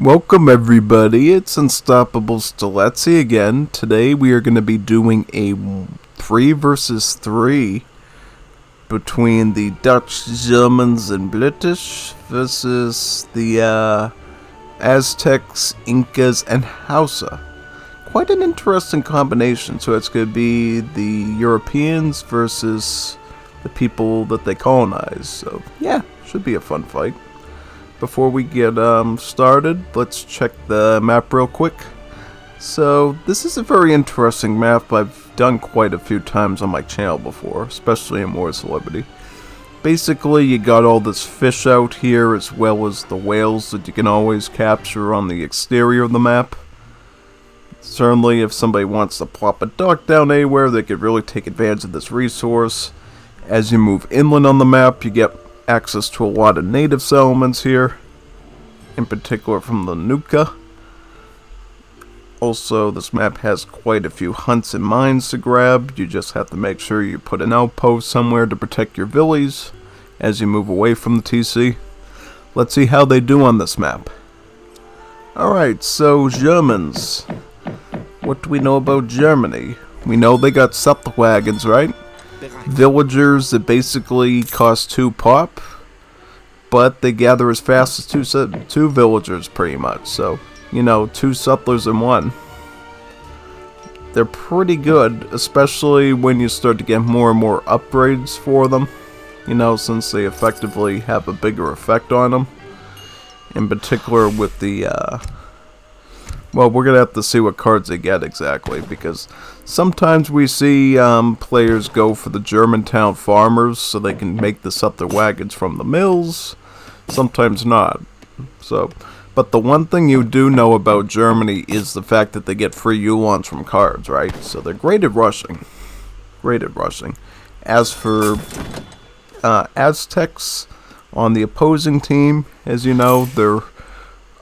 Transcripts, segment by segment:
Welcome everybody, it's Unstoppable Stiletsy again. Today we are going to be doing a 3 versus 3 between the Dutch, Germans, and British versus the Aztecs, Incas, and Hausa. Quite an interesting combination, so it's going to be the Europeans versus the people that they colonized. So yeah, should be a fun fight. Before we get started, let's check the map real quick. So this is a very interesting map I've done quite a few times on my channel before, especially in More Celebrity. Basically, you got all this fish out here as well as the whales that you can always capture on the exterior of the map. Certainly, if somebody wants to plop a dock down anywhere, they could really take advantage of this resource. As you move inland on the map, you get access to a lot of native settlements here, in particular from the Nuka. Also, this map has quite a few hunts and mines to grab. You just have to make sure you put an outpost somewhere to protect your villies as you move away from the TC. Let's see how they do on this map. Alright, so Germans. What do we know about Germany? We know they got settler wagons, right? Villagers that basically cost 2 pop, but they gather as fast as two villagers pretty much. So, you know, 2 settlers in 1. They're pretty good, especially when you start to get more and more upgrades for them. You know, since they effectively have a bigger effect on them. In particular with the, well, we're going to have to see what cards they get exactly, because sometimes we see players go for the Germantown farmers so they can make the settler wagons from the mills, sometimes not. So, but the one thing you do know about Germany is the fact that they get free Yulons from cards, right? So they're great at rushing. Great at rushing. As for Aztecs on the opposing team, as you know, they're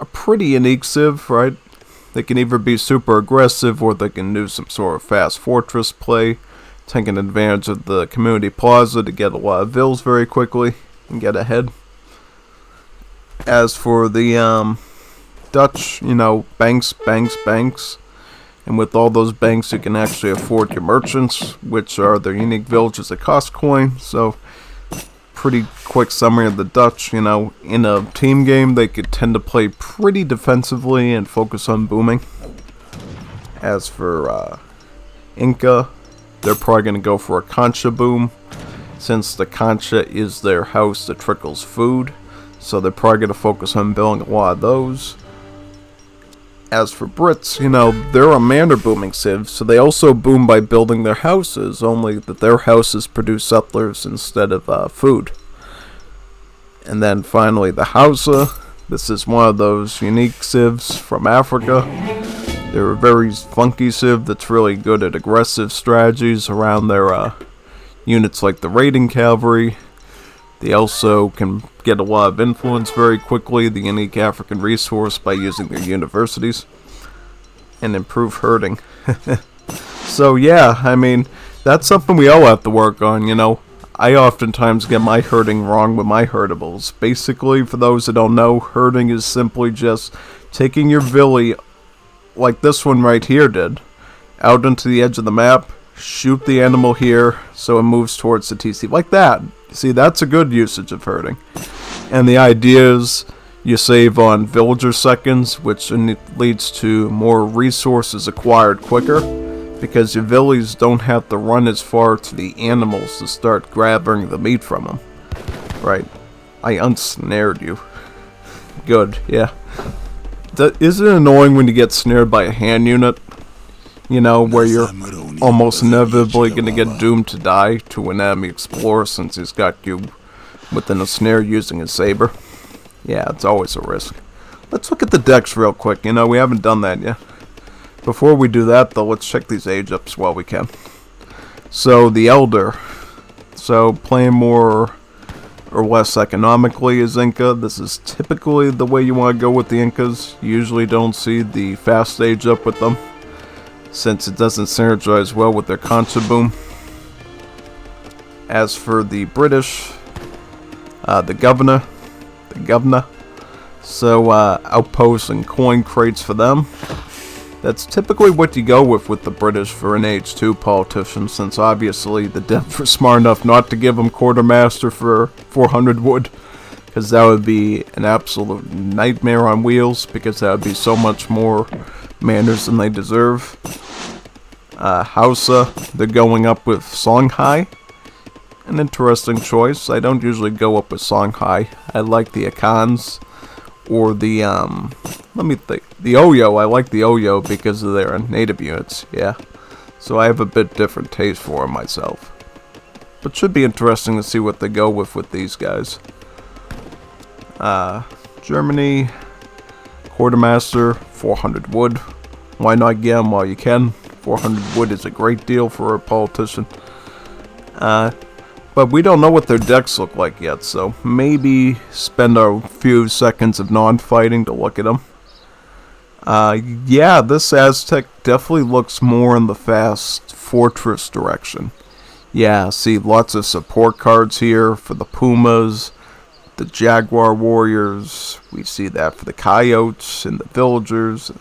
a pretty unique civ, right? They can either be super aggressive or they can do some sort of fast fortress play, taking advantage of the community plaza to get a lot of vills very quickly and get ahead. As for the Dutch, you know, banks. And with all those banks you can actually afford your merchants, which are their unique villages that cost coin. So pretty quick summary of the Dutch, you know, in a team game they could tend to play pretty defensively and focus on booming. As for Inca, they're probably going to go for a concha boom, since the concha is their house that trickles food, so they're probably going to focus on building a lot of those. As for Brits, you know, they're a manor booming civ, so they also boom by building their houses, only that their houses produce settlers instead of food. And then finally the Hausa. This is one of those unique civs from Africa. They're a very funky civ that's really good at aggressive strategies around their units like the raiding cavalry. They also can get a lot of influence very quickly, the unique African resource, by using their universities, and improve herding. So yeah, I mean, that's something we all have to work on, you know. I oftentimes get my herding wrong with my herdables. Basically, for those that don't know, herding is simply just taking your villy, like this one right here did, out into the edge of the map, shoot the animal here so it moves towards the TC, like that. See, that's a good usage of herding. And the idea is you save on villager seconds, which leads to more resources acquired quicker, because your villies don't have to run as far to the animals to start grabbing the meat from them. Right. I unsnared you. Good, yeah. Isn't it annoying when you get snared by a hand unit? You know, where you're almost inevitably going to get doomed to die to an enemy explorer since he's got you within a snare using his saber. Yeah, it's always a risk. Let's look at the decks real quick. You know, we haven't done that yet. Before we do that, though, let's check these age ups while we can. So, the Elder. So, playing more or less economically as Inca. This is typically the way you want to go with the Incas. You usually don't see the fast age up with them, since it doesn't synergize well with their concha boom. As for the British, the governor, So, outposts and coin crates for them. That's typically what you go with the British for an Age 2 politician, since obviously the Devs were smart enough not to give them quartermaster for 400 wood, because that would be an absolute nightmare on wheels, because that would be so much more manners than they deserve. Hausa, they're going up with Songhai. An interesting choice. I don't usually go up with Songhai. I like the Akans. Or the, let me think. The Oyo, I like the Oyo because of their native units, yeah. So I have a bit different taste for them myself. But should be interesting to see what they go with these guys. Germany, Quartermaster, 400 wood. Why not get them while you can? 400 wood is a great deal for a politician. But we don't know what their decks look like yet, so maybe spend a few seconds of non-fighting to look at them. Yeah, this Aztec definitely looks more in the fast fortress direction. Yeah, see lots of support cards here for the Pumas, the Jaguar Warriors. We see that for the Coyotes and the Villagers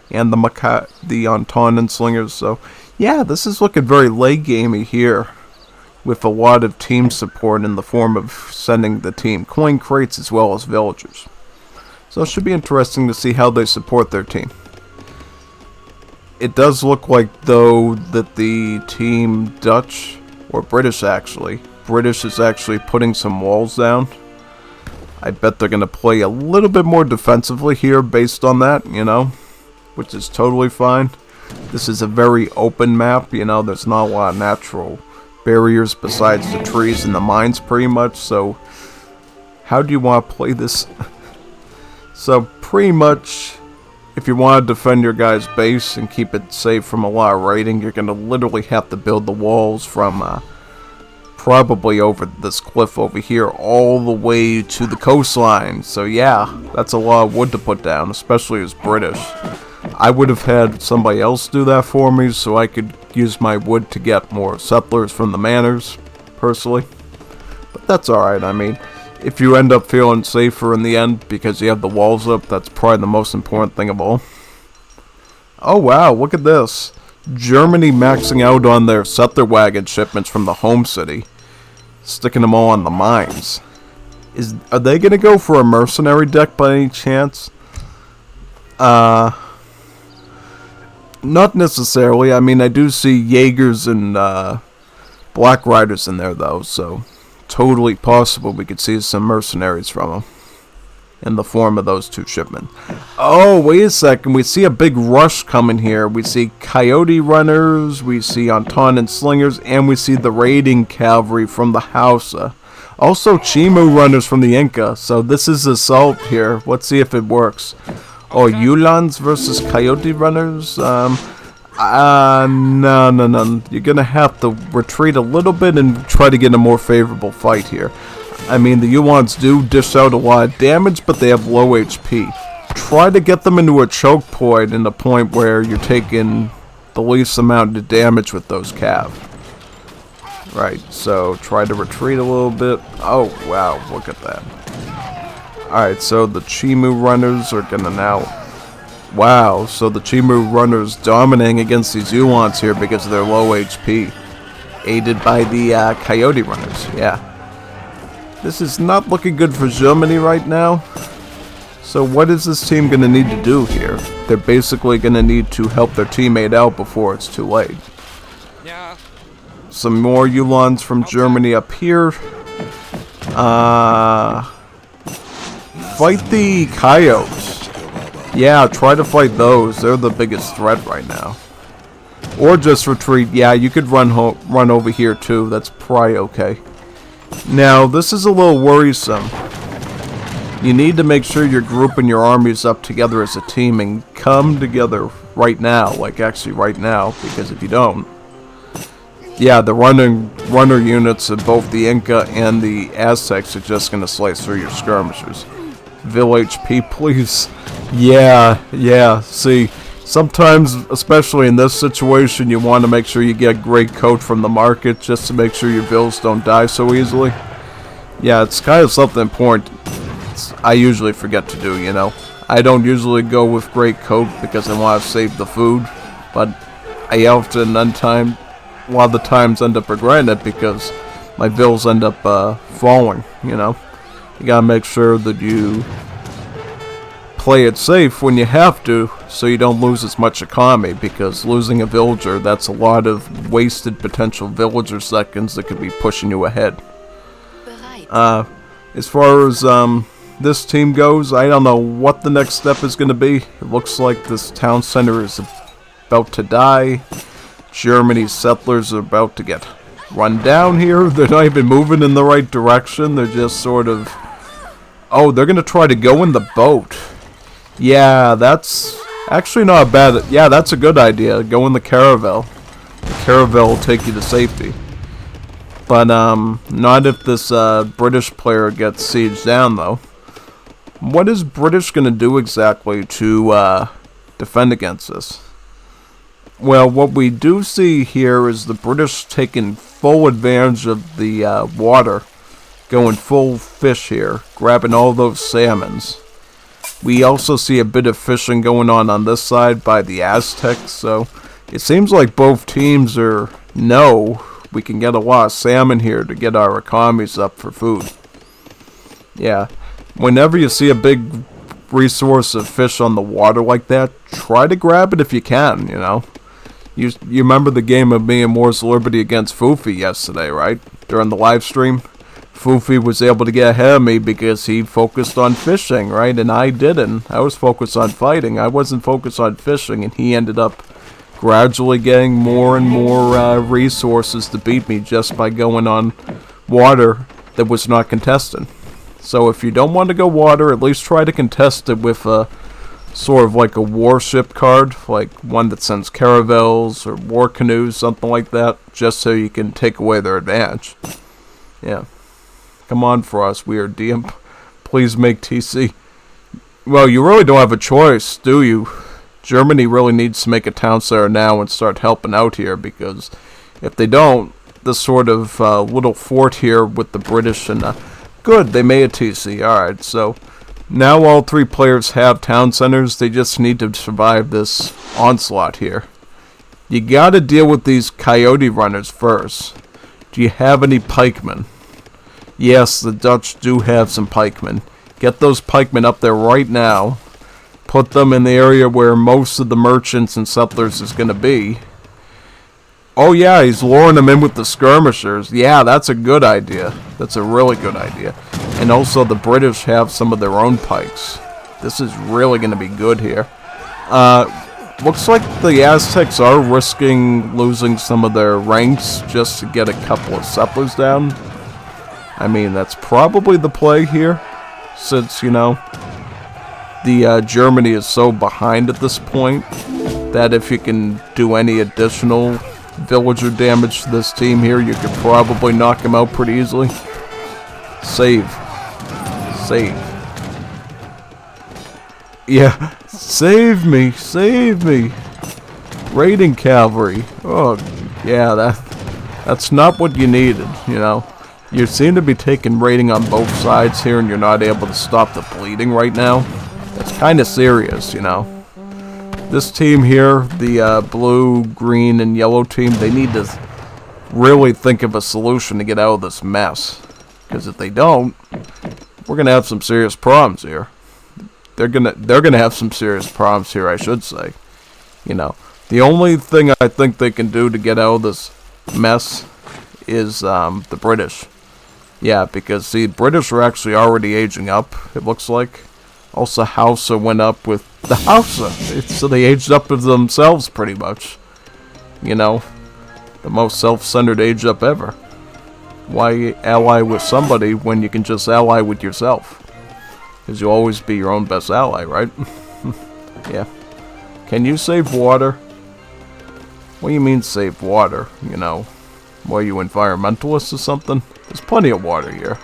and the Anton and Slingers. So, yeah, this is looking very late gamey here, with a lot of team support in the form of sending the team coin crates as well as villagers. So it should be interesting to see how they support their team. It does look like, though, that the team Dutch, or British actually, British is actually putting some walls down. I bet they're going to play a little bit more defensively here based on that, you know, which is totally fine. This is a very open map, you know, there's not a lot of natural barriers besides the trees and the mines pretty much, so how do you want to play this? So pretty much, if you want to defend your guy's base and keep it safe from a lot of raiding, you're going to literally have to build the walls from probably over this cliff over here all the way to the coastline. So yeah, that's a lot of wood to put down, especially as British. I would have had somebody else do that for me so I could use my wood to get more settlers from the manors, personally. But that's alright, I mean, if you end up feeling safer in the end because you have the walls up, that's probably the most important thing of all. Oh wow, look at this. Germany maxing out on their settler wagon shipments from the home city, sticking them all on the mines. Are they going to go for a mercenary deck by any chance? Not necessarily. I mean, I do see Jaegers and Black Riders in there, though, so totally possible we could see some mercenaries from them in the form of those two shipmen. Oh, wait a second. We see a big rush coming here. We see Coyote Runners, we see Anton and Slingers, and we see the raiding cavalry from the Hausa. Also, Chimu Runners from the Inca. So this is assault here. Let's see if it works. Oh, Ulans versus Coyote Runners? No. You're gonna have to retreat a little bit and try to get a more favorable fight here. I mean, the Ulans do dish out a lot of damage, but they have low HP. Try to get them into a choke point in the point where you're taking the least amount of damage with those cav. Right, so try to retreat a little bit. Oh, wow, look at that. Alright, so the Chimu Runners are gonna now... Wow, so the Chimu Runners dominating against these Ulans here because of their low HP. Aided by the Coyote Runners, yeah. This is not looking good for Germany right now. So what is this team gonna need to do here? They're basically gonna need to help their teammate out before it's too late. Yeah. Some more Ulans from Germany up here. Fight the Coyotes. Yeah, try to fight those. They're the biggest threat right now. Or just retreat. Yeah, you could run over here too. That's probably okay. Now, this is a little worrisome. You need to make sure you're grouping your armies up together as a team and come together right now. Like, actually right now. Because if you don't... Yeah, the runner units of both the Inca and the Aztecs are just going to slice through your skirmishers. Vil HP, please. Yeah, see, sometimes, especially in this situation, you want to make sure you get great coat from the market just to make sure your Vils don't die so easily. Yeah, it's kind of something important. I usually forget to do, you know. I don't usually go with Great Coat because I want to save the food, but I often a lot of the times end up regretting it because my bills end up falling, you know. You gotta make sure that you play it safe when you have to, so you don't lose as much economy, because losing a villager, that's a lot of wasted potential villager seconds that could be pushing you ahead. As far as this team goes, I don't know what the next step is going to be. It looks like this town center is about to die. Germany's settlers are about to get run down here. They're not even moving in the right direction. They're just sort of... Oh, they're going to try to go in the boat. Yeah, that's actually not a bad... Yeah, that's a good idea. Go in the caravel. The caravel will take you to safety. But, not if this British player gets sieged down, though. What is British going to do exactly to defend against this? Well, what we do see here is the British taking full advantage of the water, going full fish here, grabbing all those salmons. We also see a bit of fishing going on this side by the Aztecs, so it seems like both teams know we can get a lot of salmon here to get our economies up for food. Yeah, whenever you see a big resource of fish on the water like that, try to grab it if you can, you know. You remember the game of me and Moore's Liberty against Foofy yesterday, right? During the live stream? Foofy was able to get ahead of me because he focused on fishing, right? And I didn't. I was focused on fighting. I wasn't focused on fishing, and he ended up gradually getting more and more resources to beat me just by going on water that was not contested. So if you don't want to go water, at least try to contest it with a sort of like a warship card, like one that sends caravels or war canoes, something like that, just so you can take away their advantage. Yeah. Come on, Frost, we are DM. Please make TC. Well, you really don't have a choice, do you? Germany really needs to make a town center now and start helping out here, because if they don't, this sort of little fort here with the British and... good, they made a TC. Alright, so now all three players have town centers. They just need to survive this onslaught here. You gotta deal with these coyote runners first. Do you have any pikemen? Yes, the Dutch do have some pikemen. Get those pikemen up there right now. Put them in the area where most of the merchants and settlers is going to be. Oh yeah, he's luring them in with the skirmishers. Yeah, that's a good idea. That's a really good idea. And also the British have some of their own pikes. This is really going to be good here. Looks like the Aztecs are risking losing some of their ranks just to get a couple of settlers down. I mean, that's probably the play here, since, you know, the Germany is so behind at this point that if you can do any additional villager damage to this team here, you could probably knock them out pretty easily. Save. Save. Yeah, save me, save me. Raiding cavalry. Oh, yeah, that's not what you needed, you know. You seem to be taking raiding on both sides here, and you're not able to stop the bleeding right now. That's kind of serious, you know. This team here, the blue, green, and yellow team, they need to really think of a solution to get out of this mess. Because if they don't, we're gonna have some serious problems here. They're gonna have some serious problems here, I should say. You know, the only thing I think they can do to get out of this mess is the British. Yeah, because, see, British are actually already aging up, it looks like. Also, Hausa went up with the Hausa. So they aged up of themselves, pretty much. You know, the most self-centered age up ever. Why ally with somebody when you can just ally with yourself? Because you'll always be your own best ally, right? Yeah. Can you save water? What do you mean save water, you know? What, are you environmentalists or something? There's plenty of water here.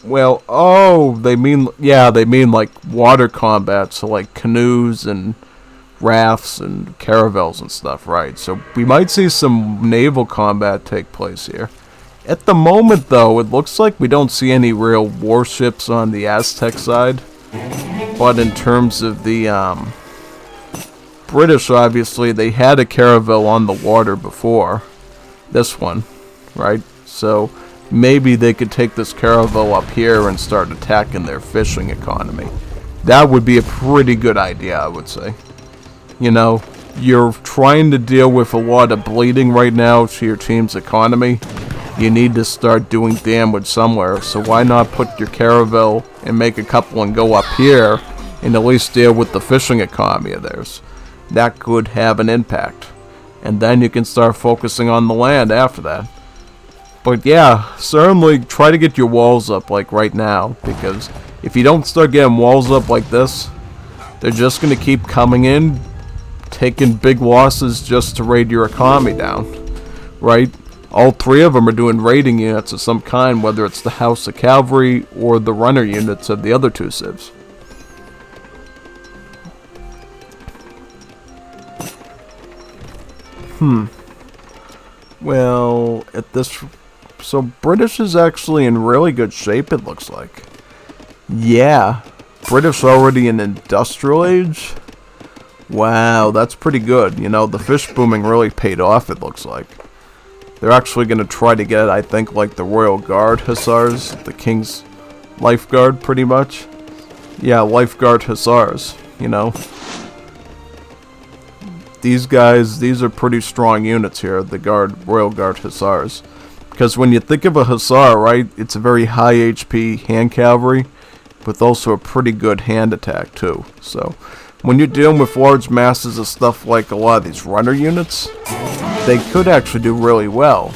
Well, oh, they mean like water combat, so like canoes and rafts and caravels and stuff, right? So we might see some naval combat take place here. At the moment, though, it looks like we don't see any real warships on the Aztec side. But in terms of the British, obviously, they had a caravel on the water before this one, right? So maybe they could take this caravel up here and start attacking their fishing economy. That would be a pretty good idea, I would say. You know, you're trying to deal with a lot of bleeding right now to your team's economy. You need to start doing damage somewhere, so why not put your caravel and make a couple and go up here and at least deal with the fishing economy of theirs. That could have an impact. And then you can start focusing on the land after that. But yeah, certainly try to get your walls up like right now, because if you don't start getting walls up like this, they're just going to keep coming in, taking big losses just to raid your economy down, right? All three of them are doing raiding units of some kind, whether it's the House of Cavalry or the runner units of the other two civs. Well, at this... So British is actually in really good shape, it looks like. Yeah. British already in industrial age? Wow, that's pretty good. You know, the fish booming really paid off, it looks like. They're actually going to try to get, I think, like the Royal Guard Hussars, the King's Lifeguard, pretty much. Yeah, Lifeguard Hussars, you know. These guys, these are pretty strong units here, the Royal Guard Hussars. Because when you think of a Hussar, right, it's a very high HP hand cavalry, with also a pretty good hand attack, too. So, when you're dealing with large masses of stuff like a lot of these runner units, they could actually do really well.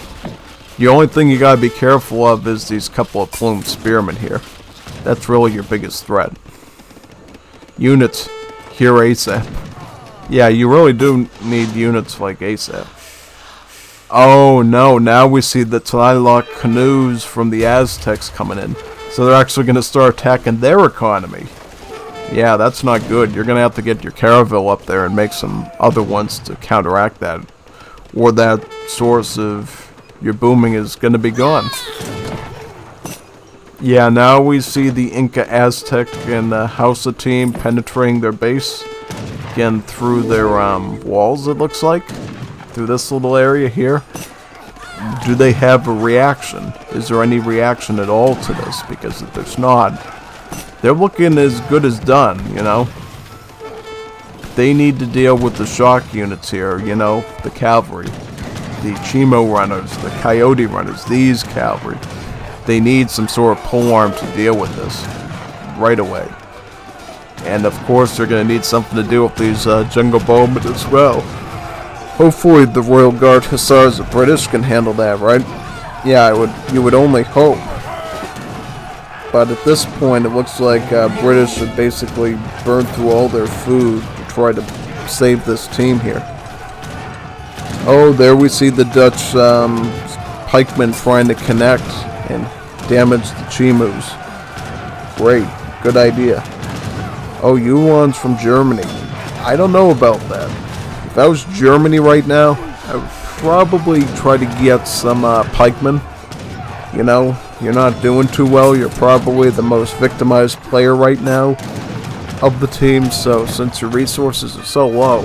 The only thing you gotta be careful of is these couple of plumed spearmen here. That's really your biggest threat. Units here ASAP. Yeah, you really do need units like ASAP. Oh no, now we see the Tlaloc canoes from the Aztecs coming in. So they're actually gonna start attacking their economy. Yeah, that's not good. You're gonna have to get your caravel up there and make some other ones to counteract that. Or that source of your booming is gonna be gone. Yeah, now we see the Inca, Aztec, and the Hausa team penetrating their base. Again, through their walls, it looks like. Through this little area here. Do they have a reaction? Is there any reaction at all to this? Because if there's not, they're looking as good as done, you know. They need to deal with the shock units here, you know, the cavalry, the Chimo runners, the Coyote runners, these cavalry. They need some sort of polearm to deal with this right away. And of course they're going to need something to do with these jungle bowmen as well. Hopefully the Royal Guard Hussars of British can handle that, right? Yeah, you would only hope. But at this point it looks like British have basically burned through all their food to try to save this team here. Oh, there we see the Dutch pikemen trying to connect and damage the Chimus. Great, good idea. Oh, Yuan's from Germany. I don't know about that. If I was Germany right now, I would probably try to get some pikemen. You know, you're not doing too well. You're probably the most victimized player right now of the team. So since your resources are so low,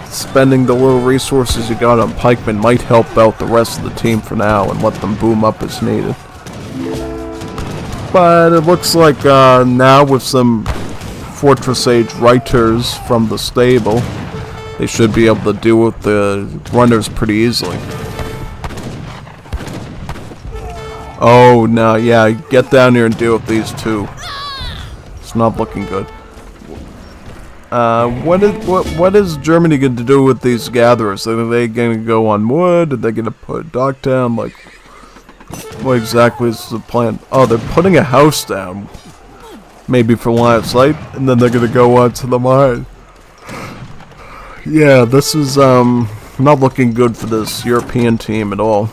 spending the little resources you got on pikemen might help out the rest of the team for now and let them boom up as needed. But it looks like now with some Fortress Age Reiters from the stable, they should be able to deal with the runners pretty easily. Oh no, yeah, get down here and deal with these two. It's not looking good. What is Germany going to do with these gatherers? Are they going to go on wood? Are they going to put a dock down? Like, what exactly is the plan? Oh, they're putting a house down. Maybe for line of sight, and then they're going to go on to the mine. Yeah, this is not looking good for this European team at all.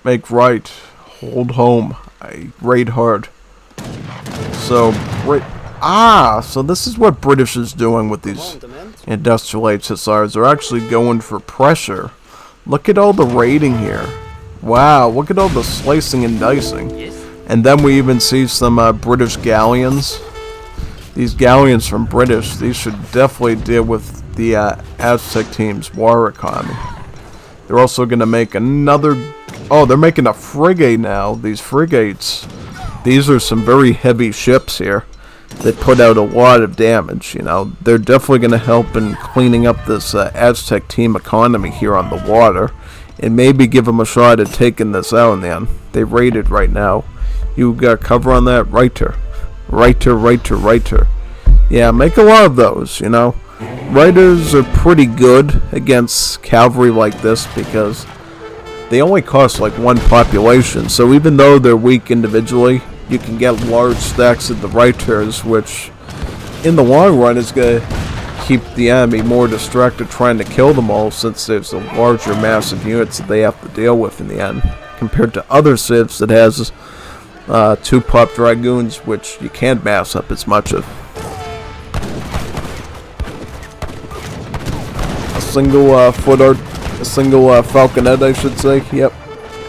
Make right. Hold home. I raid hard. So, Ah, so this is what British is doing with these industrial HSRs. They're actually going for pressure. Look at all the raiding here. Wow, look at all the slicing and dicing. And then we even see some British galleons. These galleons from British, these should definitely deal with the Aztec team's war economy. They're also going to make another... Oh, they're making a frigate now. These frigates, these are some very heavy ships here that put out a lot of damage. You know, they're definitely going to help in cleaning up this Aztec team economy here on the water, and maybe give them a shot at taking this out in the end. They raided right now. You got cover on that? Writer. Yeah, make a lot of those, you know. Writers are pretty good against cavalry like this because they only cost like one population. So even though they're weak individually, you can get large stacks of the writers, which in the long run is going to keep the enemy more distracted trying to kill them all, since there's a larger massive units that they have to deal with in the end, compared to other civs that has 2 pop dragoons, which you can't mass up as much of. A single a single falconet, I should say. Yep,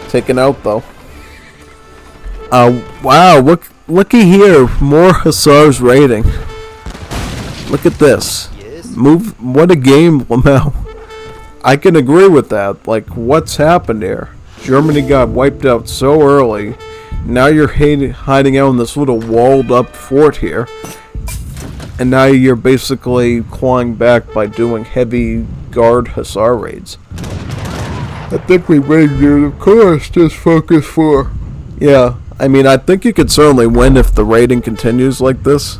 taken out though. Wow, looky here, more hussars raiding. Look at this. What a game, Lamel. I can agree with that. Like, what's happened here? Germany got wiped out so early. Now you're hiding out in this little walled up fort here. And now you're basically clawing back by doing heavy guard hussar raids. I think we raided it, of course, just focus 4. Yeah, I mean, I think you could certainly win if the raiding continues like this.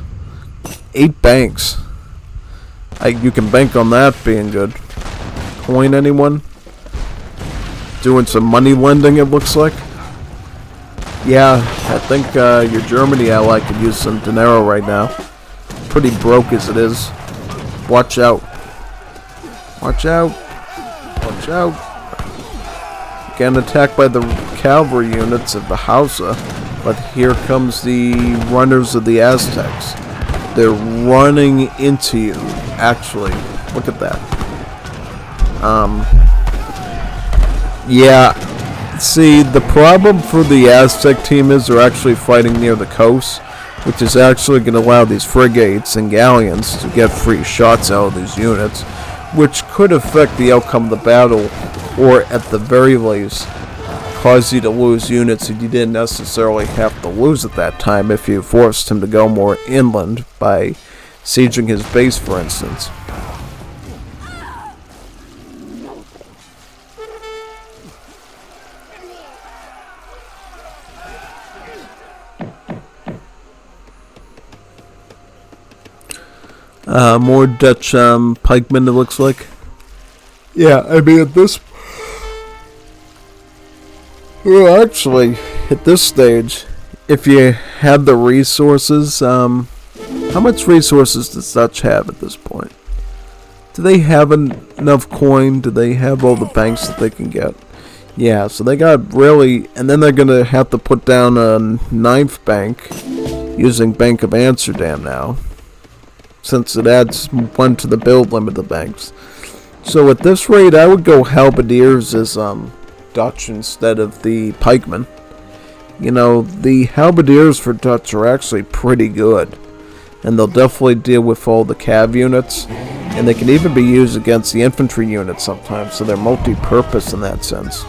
8 banks. You can bank on that being good. Coin anyone? Doing some money lending, it looks like. Yeah, I think your Germany ally could use some dinero right now. Pretty broke as it is. Watch out. Watch out. Watch out. Getting attacked by the cavalry units of the Hausa. But here comes the runners of the Aztecs. They're running into you, actually. Look at that. Yeah. See, the problem for the Aztec team is they're actually fighting near the coast, which is actually going to allow these frigates and galleons to get free shots out of these units, which could affect the outcome of the battle, or at the very least, cause you to lose units that you didn't necessarily have to lose at that time if you forced him to go more inland by sieging his base, for instance. More Dutch pikemen, it looks like. Yeah, I mean, at this... Well, actually, at this stage, if you had the resources, how much resources does Dutch have at this point? Do they have enough coin? Do they have all the banks that they can get? Yeah, so they got really... And then they're going to have to put down a 9th bank using Bank of Amsterdam now, since it adds 1 to the build limit of the banks. So at this rate, I would go halberdiers as Dutch instead of the pikemen. You know, the halberdiers for Dutch are actually pretty good, and they'll definitely deal with all the cav units, and they can even be used against the infantry units sometimes, so they're multi-purpose in that sense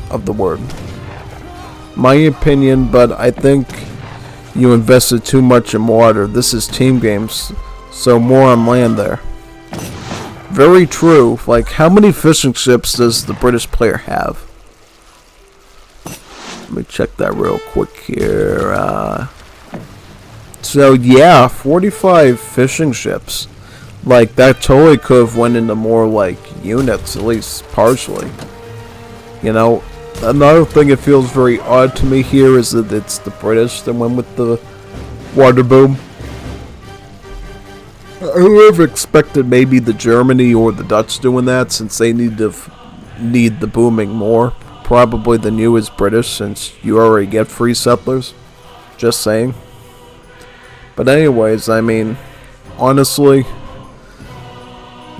of the word. My opinion, but I think you invested too much in water. This is team games, so more on land there. Very true. Like, how many fishing ships does the British player have? Let me check that real quick here. So, yeah, 45 fishing ships. Like, that totally could have went into more, like, units, at least partially. You know, another thing that feels very odd to me here is that it's the British that went with the water boom. I would have expected maybe the Germany or the Dutch doing that, since they need the booming more. Probably the newest British, since you already get free settlers. Just saying. But anyways, I mean, honestly,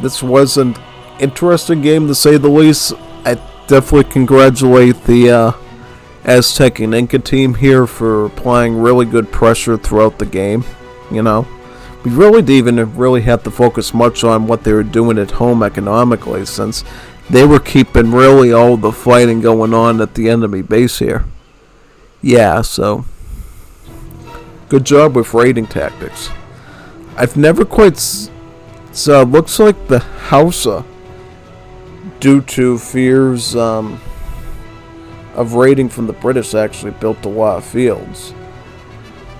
this was an interesting game to say the least. I definitely congratulate the Aztec and Inca team here for applying really good pressure throughout the game. You know, we really didn't even really have to focus much on what they were doing at home economically, since they were keeping really all the fighting going on at the enemy base here. Yeah, so good job with raiding tactics. I've never quite so it looks like the Hausa, due to fears of raiding from the British, actually built a lot of fields.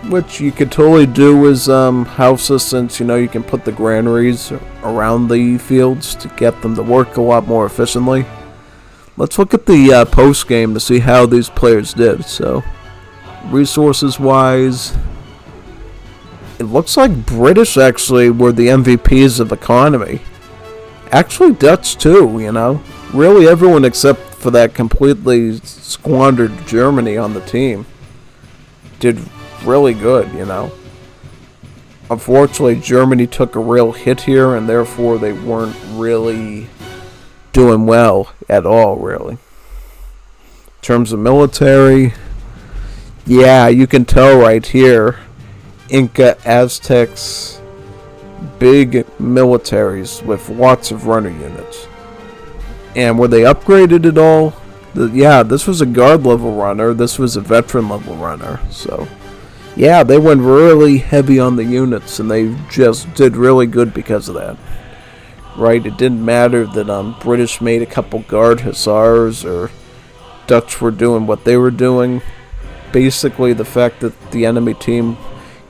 Which you could totally do as Hausa, since you can put the granaries around the fields to get them to work a lot more efficiently. Let's look at the post game to see how these players did. So, resources wise, it looks like British actually were the MVPs of economy. Actually, Dutch too. Really everyone except for that completely squandered Germany on the team did really good, Unfortunately, Germany took a real hit here, and therefore they weren't really doing well at all, really. In terms of military, yeah, you can tell right here, Inca, Aztecs, big militaries with lots of runner units. And were they upgraded at all? Yeah, this was a guard level runner, this was a veteran level runner, so yeah, they went really heavy on the units, and they just did really good because of that. Right, it didn't matter that British made a couple guard hussars or Dutch were doing what they were doing. Basically, the fact that the enemy team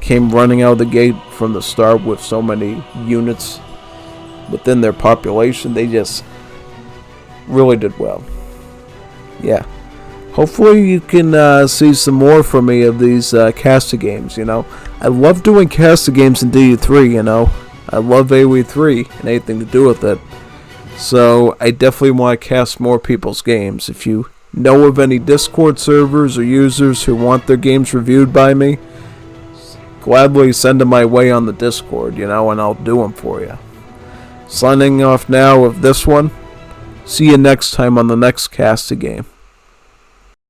came running out of the gate from the start with so many units within their population, they just really did well. Yeah. Hopefully you can see some more from me of these caster games, I love doing caster games in DU3, I love AoE3 and anything to do with it. So I definitely want to cast more people's games. If you know of any Discord servers or users who want their games reviewed by me, gladly send them my way on the Discord, and I'll do them for you. Signing off now with this one. See you next time on the next caster game.